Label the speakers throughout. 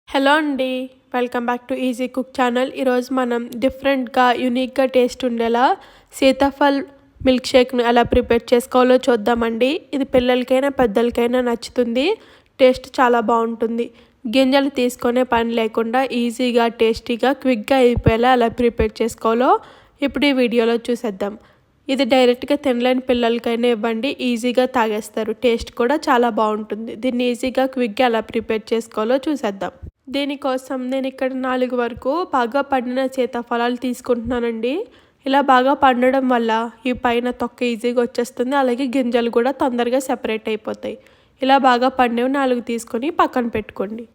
Speaker 1: Hello అండి. Welcome back to easy cook channel. ఈరోజు మనం డిఫరెంట్గా యూనిక్గా టేస్ట్ ఉండేలా సీతాఫల్ మిల్క్ షేక్ను ఎలా ప్రిపేర్ చేసుకోవాలో చూద్దామండి. ఇది పిల్లలకైనా పెద్దలకైనా నచ్చుతుంది. టేస్ట్ చాలా బాగుంటుంది. గింజలు తీసుకునే పని లేకుండా ఈజీగా టేస్టీగా క్విక్గా అయిపోయేలా ఎలా ప్రిపేర్ చేసుకోవాలో ఇప్పుడు ఈ వీడియోలో చూసేద్దాం. ఇది డైరెక్ట్గా తినలేని పిల్లలకైనా ఇవ్వండి, ఈజీగా తాగేస్తారు. టేస్ట్ కూడా చాలా బాగుంటుంది. దీన్ని ఈజీగా క్విక్గా ఎలా ప్రిపేర్ చేసుకోవాలో చూసేద్దాం. దీనికోసం నేను ఇక్కడ 4 వరకు బాగా పండిన సీతాఫలాలు తీసుకుంటున్నానండి. ఇలా బాగా పండడం వల్ల ఈ పైన తొక్క ఈజీగా వచ్చేస్తుంది, అలాగే గింజలు కూడా తొందరగా సెపరేట్ అయిపోతాయి. ఇలా బాగా పండేవి 4 తీసుకొని పక్కన పెట్టుకోండి.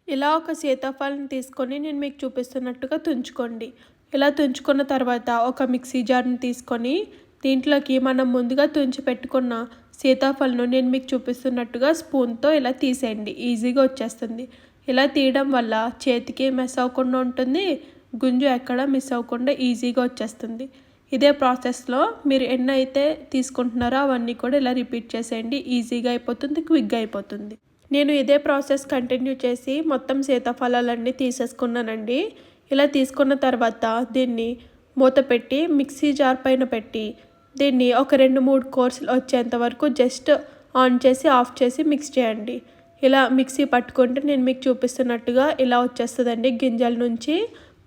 Speaker 1: ఇలా ఒక సీతాఫలం తీసుకొని నేను మీకు చూపిస్తున్నట్టుగా తుంచుకోండి. ఇలా తుంచుకున్న తర్వాత ఒక మిక్సీ జార్ని తీసుకొని దీంట్లోకి మనం ముందుగా తుంచి పెట్టుకున్న సీతాఫలను నేను మీకు చూపిస్తున్నట్టుగా స్పూన్తో ఇలా తీసేయండి. ఈజీగా వచ్చేస్తుంది. ఇలా తీయడం వల్ల చేతికి మిస్ అవ్వకుండా ఉంటుంది, గుంజు ఎక్కడ మిస్ అవ్వకుండా ఈజీగా వచ్చేస్తుంది. ఇదే ప్రాసెస్లో మీరు ఎన్ని అయితే తీసుకుంటున్నారో అవన్నీ కూడా ఇలా రిపీట్ చేసేయండి. ఈజీగా అయిపోతుంది, క్విక్గా అయిపోతుంది. నేను ఇదే ప్రాసెస్ కంటిన్యూ చేసి మొత్తం సీతాఫలాలన్నీ తీసేసుకున్నానండి. ఇలా తీసుకున్న తర్వాత దీన్ని మూత పెట్టి మిక్సీ జార్ పైన పెట్టి దీన్ని ఒక 2-3 కోర్సులు వచ్చేంత వరకు జస్ట్ ఆన్ చేసి ఆఫ్ చేసి మిక్స్ చేయండి. ఇలా మిక్సీ పట్టుకుంటే నేను మీకు చూపిస్తున్నట్టుగా ఇలా వచ్చేస్తుందండి. గింజల నుంచి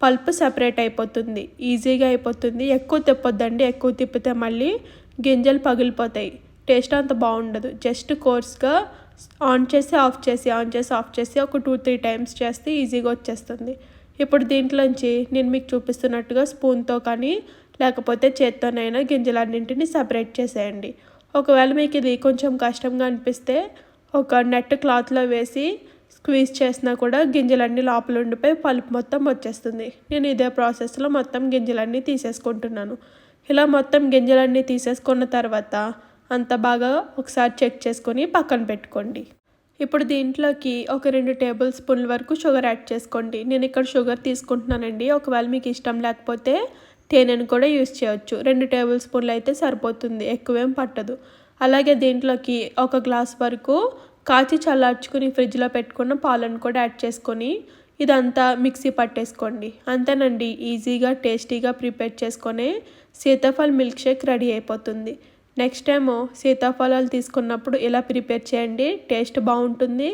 Speaker 1: పల్ప్ సెపరేట్ అయిపోతుంది, ఈజీగా అయిపోతుంది. ఎక్కువ తిప్పొద్దండి, ఎక్కువ తిప్పితే మళ్ళీ గింజలు పగిలిపోతాయి, టేస్ట్ అంత బాగుండదు. జస్ట్ కోర్స్గా ఆన్ చేసి ఆఫ్ చేసి ఆన్ చేసి ఆఫ్ చేసి ఒక 2-3 టైమ్స్ చేస్తే ఈజీగా వచ్చేస్తుంది. ఇప్పుడు దీంట్లోంచి నేను మీకు చూపిస్తున్నట్టుగా స్పూన్తో కానీ లేకపోతే చేత్తోనైనా గింజలన్నింటినీ సెపరేట్ చేసేయండి. ఒకవేళ మీకు ఇది కొంచెం కష్టంగా అనిపిస్తే ఒక నెట్ క్లాత్లో వేసి స్క్వీజ్ చేసినా కూడా గింజలన్నీ లోపల ఉండిపోయి పల్ప్ మొత్తం వచ్చేస్తుంది. నేను ఇదే ప్రాసెస్లో మొత్తం గింజలన్నీ తీసేసుకుంటున్నాను. ఇలా మొత్తం గింజలన్నీ తీసేసుకున్న తర్వాత అంత బాగా ఒకసారి చెక్ చేసుకొని పక్కన పెట్టుకోండి. ఇప్పుడు దీంట్లోకి ఒక 2 టేబుల్ స్పూన్ల వరకు షుగర్ యాడ్ చేసుకోండి. నేను ఇక్కడ షుగర్ తీసుకుంటున్నానండి. ఒకవేళ మీకు ఇష్టం లేకపోతే తేనెను కూడా యూస్ చేయొచ్చు. 2 టేబుల్ స్పూన్లు అయితే సరిపోతుంది, ఎక్కువేం పట్టదు. అలాగే దీంట్లోకి 1 గ్లాస్ వరకు కాచి చల్లార్చుకుని ఫ్రిడ్జ్లో పెట్టుకున్న పాలను కూడా యాడ్ చేసుకొని ఇదంతా మిక్సీ పట్టేసుకోండి. అంతేనండి, ఈజీగా టేస్టీగా ప్రిపేర్ చేసుకొని సీతాఫల్ మిల్క్ షేక్ రెడీ అయిపోతుంది. నెక్స్ట్ టైము సీతాఫలాలు తీసుకున్నప్పుడు ఇలా ప్రిపేర్ చేయండి, టేస్ట్ బాగుంటుంది.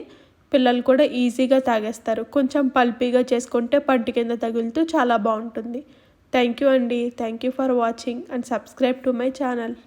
Speaker 1: పిల్లలు కూడా ఈజీగా తాగేస్తారు. కొంచెం పల్పీగా చేసుకుంటే పంటి కింద తగులుతూ చాలా బాగుంటుంది. థ్యాంక్ యూ అండి. Thank you for watching and subscribe to my channel.